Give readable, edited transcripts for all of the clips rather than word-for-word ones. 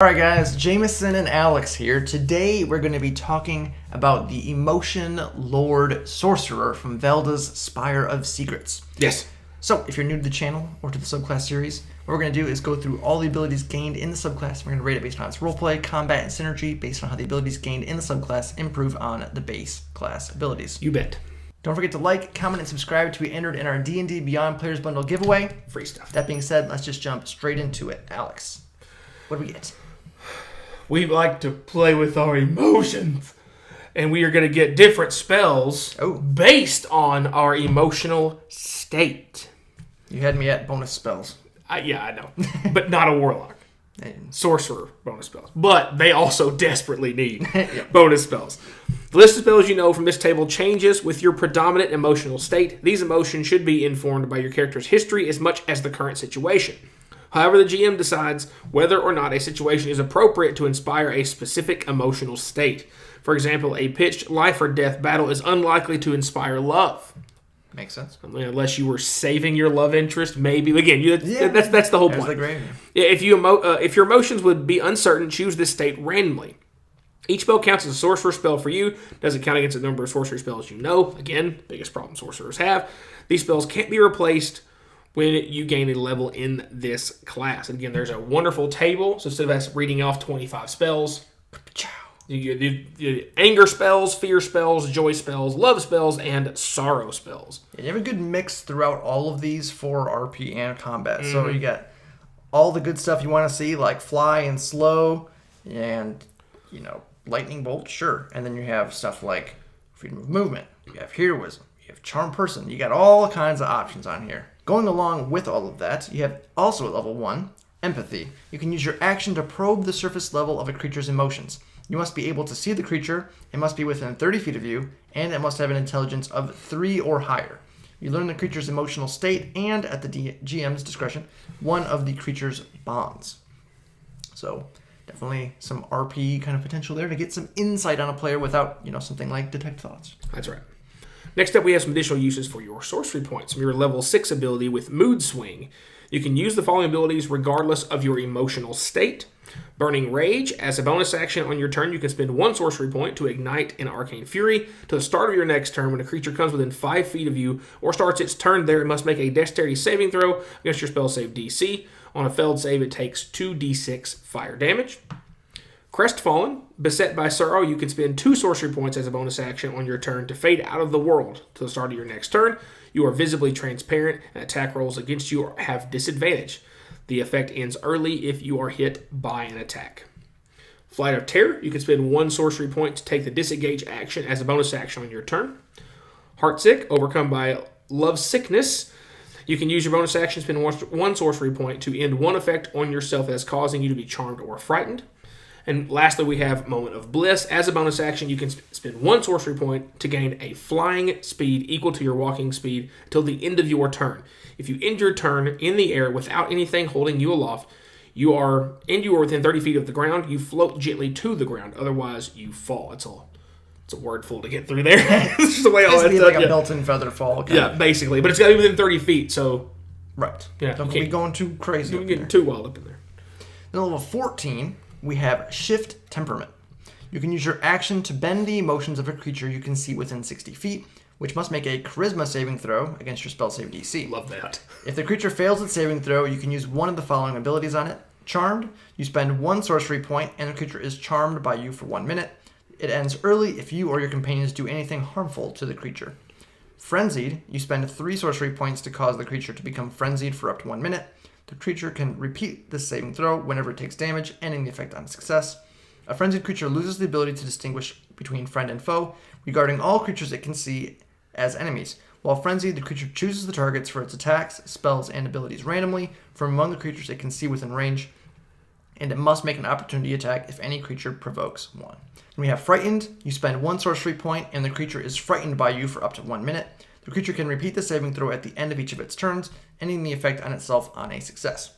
Alright guys, Jameson and Alex here. Today we're going to be talking about the Emotion Lord Sorcerer from Valda's Spire of Secrets. Yes. So, if you're new to the channel or to the subclass series, what we're going to do is go through all the abilities gained in the subclass. We're going to rate it based on its roleplay, combat, and synergy based on how the abilities gained in the subclass improve on the base class abilities. You bet. Don't forget to like, comment, and subscribe to be entered in our D&D Beyond Players Bundle giveaway. Free stuff. That being said, let's just jump straight into it. Alex, what do we get? We like to play with our emotions, and we are going to get different spells based on our emotional state. You had me at bonus spells. Yeah, I know. But not a warlock. Sorcerer bonus spells. But they also desperately need bonus spells. The list of spells you know from this table changes with your predominant emotional state. These emotions should be informed by your character's history as much as the current situation. However, the GM decides whether or not a situation is appropriate to inspire a specific emotional state. For example, a pitched life or death battle is unlikely to inspire love. Makes sense. Unless you were saving your love interest, maybe. Again, that's the whole point. If your emotions would be uncertain, choose this state randomly. Each spell counts as a sorcerer spell for you. Doesn't count against the number of sorcery spells you know. Again, biggest problem sorcerers have. These spells can't be replaced when you gain a level in this class. And again, there's a wonderful table. So instead of us reading off 25 spells, you get anger spells, fear spells, joy spells, love spells, and sorrow spells. And you have a good mix throughout all of these for RP and combat. Mm-hmm. So you got all the good stuff you want to see, like fly and slow, and lightning bolt, sure. And then you have stuff like freedom of movement. You have heroism. You have charm person. You got all kinds of options on here. Going along with all of that, you have also at level 1, empathy. You can use your action to probe the surface level of a creature's emotions. You must be able to see the creature, it must be within 30 feet of you, and it must have an intelligence of 3 or higher. You learn the creature's emotional state and, at the GM's discretion, one of the creature's bonds. So, definitely some RP kind of potential there to get some insight on a player without, something like detect thoughts. That's right. Next up, we have some additional uses for your sorcery points. From your level 6 ability with Mood Swing, you can use the following abilities regardless of your emotional state. Burning Rage. As a bonus action on your turn, you can spend 1 sorcery point to ignite an Arcane Fury. To the start of your next turn, when a creature comes within 5 feet of you or starts its turn there, it must make a Dexterity saving throw against your spell save DC. On a failed save, it takes 2d6 fire damage. Crestfallen. Beset by sorrow, you can spend 2 sorcery points as a bonus action on your turn to fade out of the world. To the start of your next turn, you are visibly transparent, and attack rolls against you have disadvantage. The effect ends early if you are hit by an attack. Flight of Terror, you can spend 1 sorcery point to take the disengage action as a bonus action on your turn. Heartsick, overcome by love sickness. You can use your bonus action, spend 1 sorcery point to end 1 effect on yourself that is causing you to be charmed or frightened. And lastly, we have Moment of Bliss. As a bonus action, you can spend 1 sorcery point to gain a flying speed equal to your walking speed till the end of your turn. If you end your turn in the air without anything holding you aloft, you are within 30 feet of the ground, you float gently to the ground. Otherwise, you fall. It's a wordful to get through there. It's just the way all it's like a built-in feather fall. Basically. But it's got to be within 30 feet, so... Right. Yeah, don't be going too crazy. Don't get too wild up in there. Then level 14... we have Shift Temperament. You can use your action to bend the emotions of a creature you can see within 60 feet, which must make a Charisma saving throw against your spell save DC. Love that. If the creature fails its saving throw, you can use one of the following abilities on it. Charmed, you spend 1 sorcery point, and the creature is charmed by you for 1 minute. It ends early if you or your companions do anything harmful to the creature. Frenzied, you spend 3 sorcery points to cause the creature to become frenzied for up to 1 minute. The creature can repeat this saving throw whenever it takes damage, ending the effect on success. A frenzied creature loses the ability to distinguish between friend and foe, regarding all creatures it can see as enemies. While frenzied, the creature chooses the targets for its attacks, spells, and abilities randomly from among the creatures it can see within range, and it must make an opportunity attack if any creature provokes one. And we have Frightened. You spend 1 sorcery point, and the creature is frightened by you for up to 1 minute. The creature can repeat the saving throw at the end of each of its turns, ending the effect on itself on a success.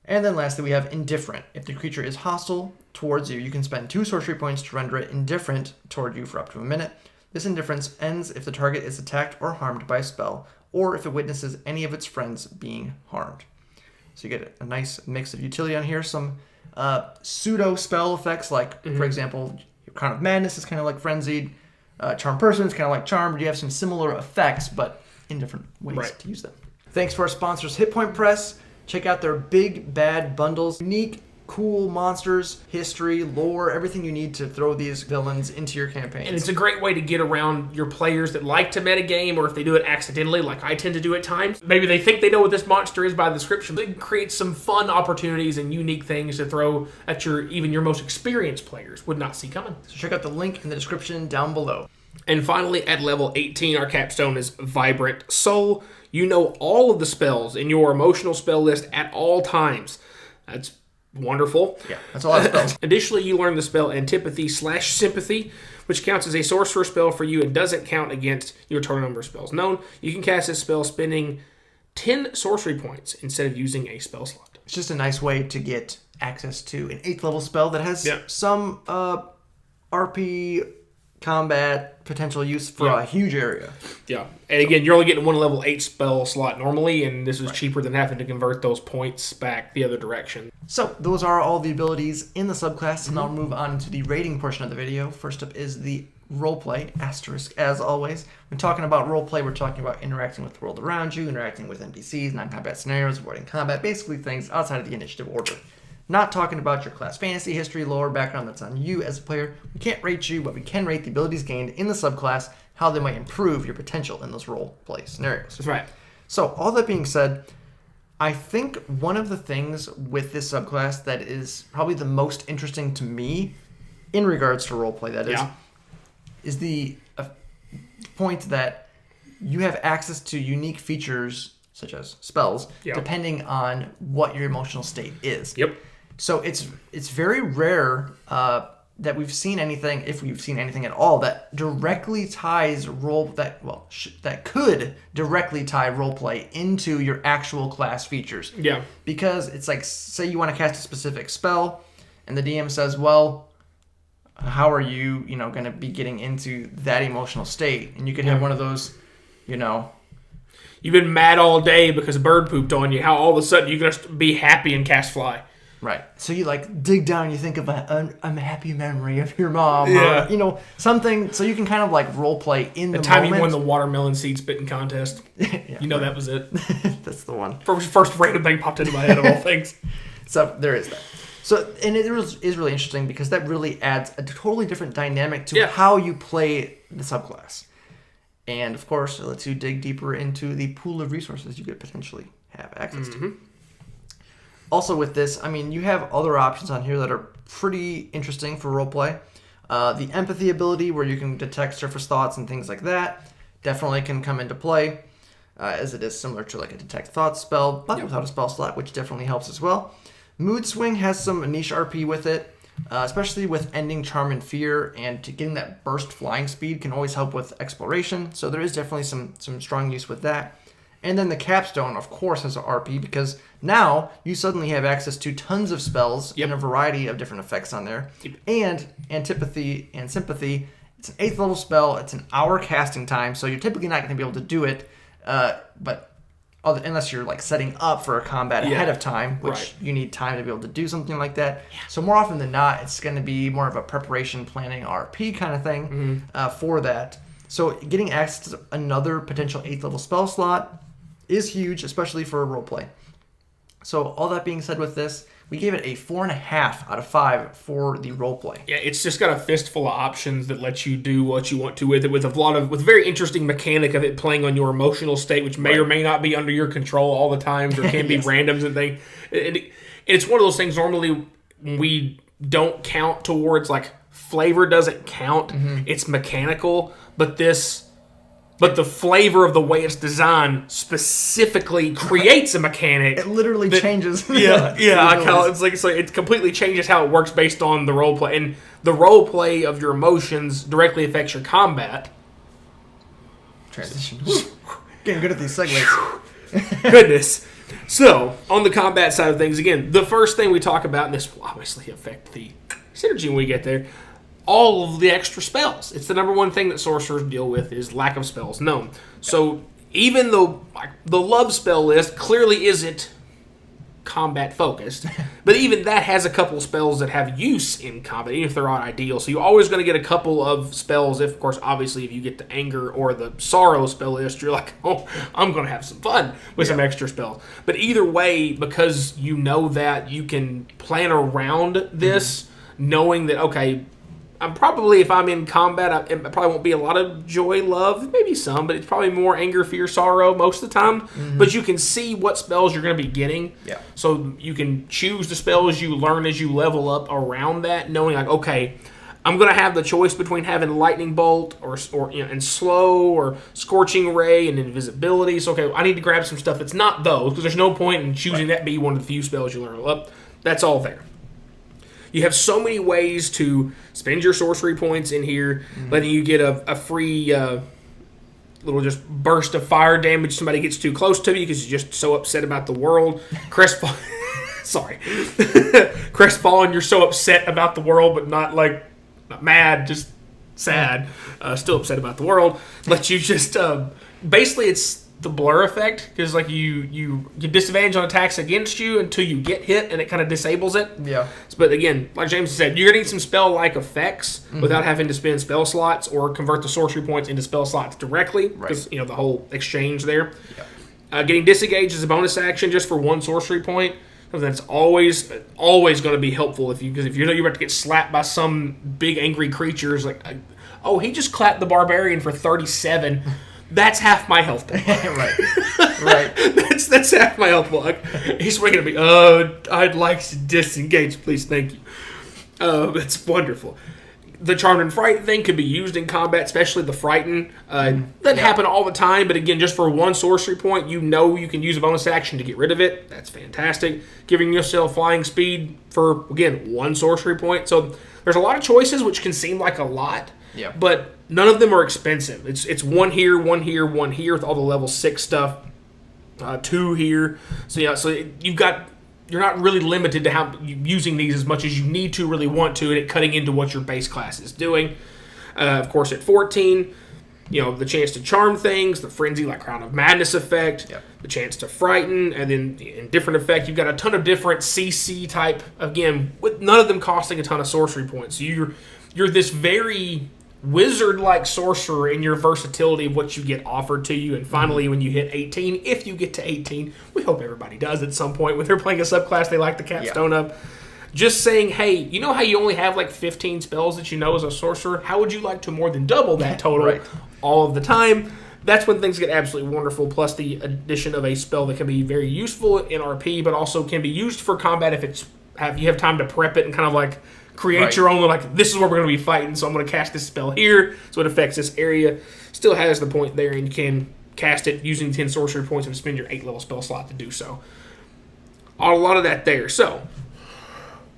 And then lastly, we have Indifferent. If the creature is hostile towards you, you can spend 2 sorcery points to render it indifferent toward you for up to 1 minute. This indifference ends if the target is attacked or harmed by a spell, or if it witnesses any of its friends being harmed. So you get a nice mix of utility on here, some pseudo spell effects, like, for example, your Crown of Madness is kind of like Frenzied. Charm Person is kind of like Charmed. You have some similar effects, but in different ways to use them. Thanks to our sponsors, Hit Point Press. Check out their big, bad bundles. Unique, cool monsters, history, lore, everything you need to throw these villains into your campaigns. And it's a great way to get around your players that like to metagame, or if they do it accidentally, like I tend to do at times. Maybe they think they know what this monster is by the description. They can create some fun opportunities and unique things to throw at even your most experienced players would not see coming. So check out the link in the description down below. And finally, at level 18, our capstone is Vibrant Soul. You know all of the spells in your emotional spell list at all times. That's wonderful. Yeah, that's a lot of spells. Additionally, you learn the spell Antipathy/Sympathy, which counts as a sorcerer spell for you and doesn't count against your total number of spells known. You can cast this spell spending 10 sorcery points instead of using a spell slot. It's just a nice way to get access to an 8th level spell that has some RP combat potential use for a huge area. Yeah. And again, you're only getting one level 8 spell slot normally, and this is cheaper than having to convert those points back the other direction. So those are all the abilities in the subclass, and I'll move on to the rating portion of the video. First up is the roleplay, asterisk, as always. When talking about roleplay, we're talking about interacting with the world around you, interacting with NPCs, non-combat scenarios, avoiding combat, basically things outside of the initiative order. Not talking about your class fantasy, history, lore, background that's on you as a player. We can't rate you, but we can rate the abilities gained in the subclass, how they might improve your potential in those role play scenarios. That's right. So, all that being said, I think one of the things with this subclass that is probably the most interesting to me in regards to roleplay, is the point that you have access to unique features, such as spells, depending on what your emotional state is. Yep. So it's very rare that we've seen anything, if we've seen anything at all, that directly ties that could directly tie roleplay into your actual class features. Yeah. Because it's like, say you want to cast a specific spell, and the DM says, well, how are you, going to be getting into that emotional state? And you could have one of those, You've been mad all day because a bird pooped on you. How all of a sudden you're going to be happy and cast fly. Right. So you dig down and you think of a happy memory of your mom or, something. So you can kind of role play in the moment. The time you won the watermelon seed spitting contest. That was it. That's the one. First random thing popped into my head of all things. So there is that. So, and it is really interesting because that really adds a totally different dynamic to how you play the subclass. And, of course, it lets you dig deeper into the pool of resources you could potentially have access to. Also with this, you have other options on here that are pretty interesting for roleplay. The empathy ability, where you can detect surface thoughts and things like that, definitely can come into play, as it is similar to a detect thoughts spell, but without a spell slot, which definitely helps as well. Mood Swing has some niche RP with it. Especially with ending Charm and Fear, and getting that burst flying speed can always help with exploration. So there is definitely some strong use with that. And then the Capstone, of course, has an RP, because now you suddenly have access to tons of spells and a variety of different effects on there. And Antipathy and Sympathy, it's an 8th level spell. It's an hour casting time, so you're typically not going to be able to do it, unless you're setting up for a combat ahead of time, which you need time to be able to do something like that. So more often than not, it's going to be more of a preparation, planning, RP kind of thing for that. So getting access to another potential 8th level spell slot is huge, especially for roleplay. So all that being said with this, we gave it a 4.5 out of 5 for the roleplay. Yeah, it's just got a fistful of options that lets you do what you want to with it, with a very interesting mechanic of it playing on your emotional state, which may or may not be under your control all the times, or can be randoms and things. It's one of those things normally we don't count towards, flavor doesn't count. It's mechanical, but the flavor of the way it's designed specifically creates a mechanic. It literally changes. It completely changes how it works based on the role play, and the role play of your emotions directly affects your combat. Transition. Getting good at these segues. Goodness. So, on the combat side of things, again, the first thing we talk about, and this will obviously affect the synergy when we get there, all of the extra spells. It's the number one thing that sorcerers deal with, is lack of spells known. So even though the love spell list clearly isn't combat focused. But even that has a couple spells that have use in combat, even if they're not ideal. So you're always going to get a couple of spells. If, of course, obviously, if you get the anger or the sorrow spell list, you're like, oh, I'm going to have some fun with some extra spells. But either way, because you know that, you can plan around this, knowing that, okay, I'm probably, if I'm in combat, it probably won't be a lot of joy, love, maybe some, but it's probably more anger, fear, sorrow most of the time. But you can see what spells you're going to be getting. Yeah. So you can choose the spells you learn as you level up around that, knowing like, okay, I'm going to have the choice between having Lightning Bolt or and Slow or Scorching Ray and Invisibility. So, okay, I need to grab some stuff that's not those, because there's no point in choosing that be one of the few spells you learn up. That's all there. You have so many ways to spend your sorcery points in here, letting you get a free little just burst of fire damage. Somebody gets too close to you because you're just so upset about the world. Crestfallen, Crestfallen, you're so upset about the world, but not mad, just sad. Still upset about the world. Let you just basically it's the blur effect, because like you get disadvantage on attacks against you until you get hit, and it kind of disables it. Yeah. But again, like James said, you're gonna need some spell-like effects without having to spend spell slots or convert the sorcery points into spell slots directly, because the whole exchange there. Yeah. Getting disengaged is a bonus action just for one sorcery point. That's always going to be helpful because if you know you're about to get slapped by some big angry creature, it's like, oh, he just clapped the barbarian for 37. That's half my health point. right. That's half my health point. He's swinging at me. I'd like to disengage, please. Thank you. That's wonderful. The Charmed and Frightened thing could be used in combat, especially the Frighten. Doesn't happen all the time, but again, just for one sorcery point, you know you can use a bonus action to get rid of it. That's fantastic. Giving yourself flying speed for, again, one sorcery point. So there's a lot of choices, which can seem like a lot. Yeah. But none of them are expensive. It's one here, one here, one here with all the level 6 stuff. 2 here. So yeah, you're not really limited to how using these as much as you need to, really want to, and it cutting into what your base class is doing. Of course, at 14, the chance to charm things, the frenzy like Crown of Madness effect, the chance to frighten, and then in different effect, you've got a ton of different CC type, again, with none of them costing a ton of sorcery points. So you're this very wizard-like sorcerer in your versatility of what you get offered to you. And finally, when you hit 18, if you get to 18, we hope everybody does at some point when they're playing a subclass they like the capstone of, just saying, hey, you know how you only have like 15 spells that you know as a sorcerer? How would you like to more than double that total all of the time? That's when things get absolutely wonderful, plus the addition of a spell that can be very useful in RP, but also can be used for combat if you have time to prep it and kind of like create your own, like, this is where we're going to be fighting, so I'm going to cast this spell here, so it affects this area. Still has the point there, and you can cast it using 10 sorcery points and spend your 8-level spell slot to do so. A lot of that there. So,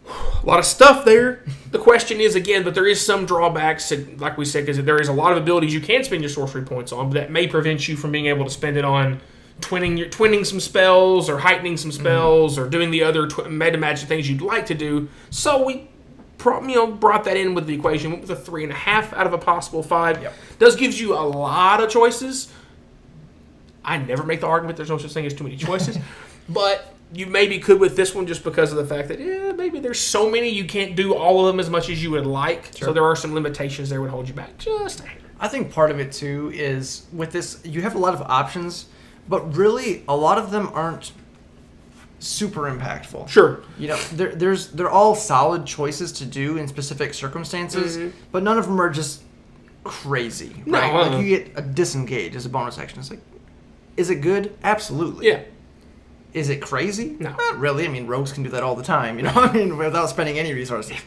a lot of stuff there. The question is, again, but there is some drawbacks, like we said, because there is a lot of abilities you can spend your sorcery points on, but that may prevent you from being able to spend it on twinning some spells, or heightening some spells, or doing the other meta magic things you'd like to do. So we brought that in with the equation. Went with a 3.5 out of a possible 5. Does gives you a lot of choices. I never make the argument there's no such thing as too many choices, but you maybe could with this one just because of the fact that maybe there's so many you can't do all of them as much as you would like. Sure. So there are some limitations there would hold you back just a hair. I think part of it too is with this, you have a lot of options, but really a lot of them aren't super impactful. Sure. They're all solid choices to do in specific circumstances, but none of them are just crazy. Right? No, like you get a disengage as a bonus action. It's like, is it good? Absolutely. Yeah. Is it crazy? No. Not really. I mean, rogues can do that all the time, without spending any resources.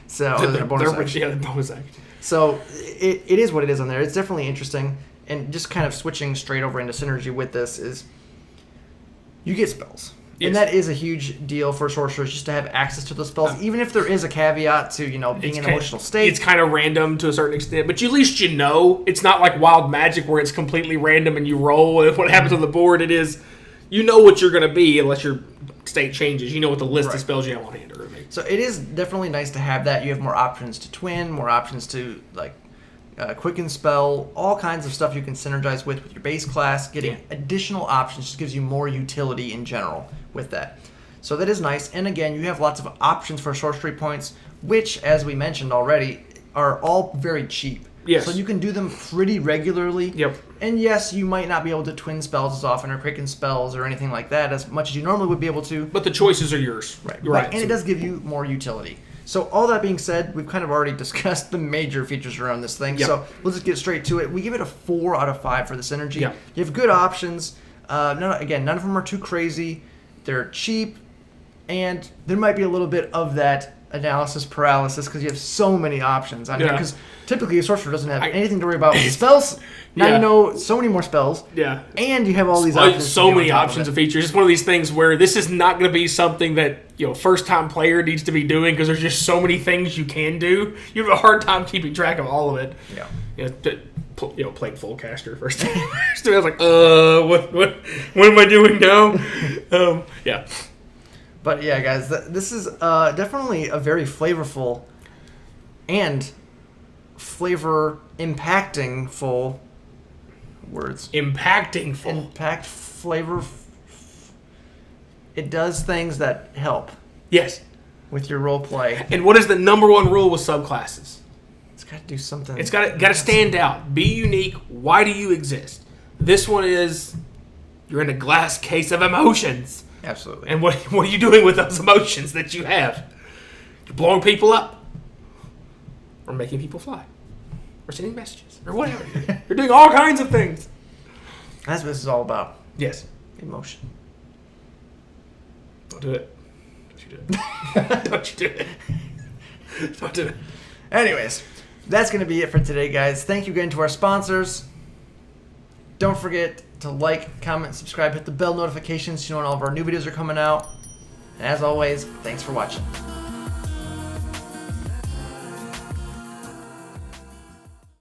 So they're bonus action. Yeah, the bonus action. So it is what it is on there. It's definitely interesting. And just kind of switching straight over into synergy with this is you get spells. Yes. And that is a huge deal for sorcerers, just to have access to those spells, even if there is a caveat to, being in an emotional state. It's kind of random to a certain extent, but at least it's not like wild magic where it's completely random and you roll and what happens on the board. It is, what you're going to be unless your state changes. You know what the list of spells you have on hand are going to be. So it is definitely nice to have that. You have more options to twin, more options to, quicken spell, all kinds of stuff you can synergize with your base class. Getting additional options just gives you more utility in general with that. So that is nice. And again, you have lots of options for sorcery points, which, as we mentioned already, are all very cheap. Yes. So you can do them pretty regularly. Yep. And yes, you might not be able to twin spells as often or quicken spells or anything like that as much as you normally would be able to. But the choices are yours. Right. Right. And it does give you more utility. So all that being said, we've kind of already discussed the major features around this thing. Yep. So we'll just get straight to it. We give it a 4 out of 5 for the synergy. Yep. You have good options. None of them are too crazy. They're cheap. And there might be a little bit of that analysis paralysis because you have so many options on here. Because typically a sorcerer doesn't have anything to worry about with spells. Now you know so many more spells. Yeah. And you have all these options. So many options of features. It's one of these things where this is not going to be something that, first time player needs to be doing because there's just so many things you can do. You have a hard time keeping track of all of it. Yeah. Playing full caster first. I was like, what am I doing now? Yeah. But yeah, guys, this is definitely a very flavorful and flavor impacting full words. Impacting full. Impact flavor. It does things that help. Yes. With your role play. And what is the number one rule with subclasses? It's got to do something. It's got to stand out. Be unique. Why do you exist? This one is you're in a glass case of emotions. Absolutely. And what are you doing with those emotions that you have? You're blowing people up. Or making people fly. Or sending messages. Or whatever. You're doing all kinds of things. That's what this is all about. Yes. Emotion. Don't do it. Don't you do it. Don't you do it. Don't do it. Anyways, that's going to be it for today, guys. Thank you again to our sponsors. Don't forget to like, comment, subscribe, hit the bell notifications so you know when all of our new videos are coming out. And as always, thanks for watching.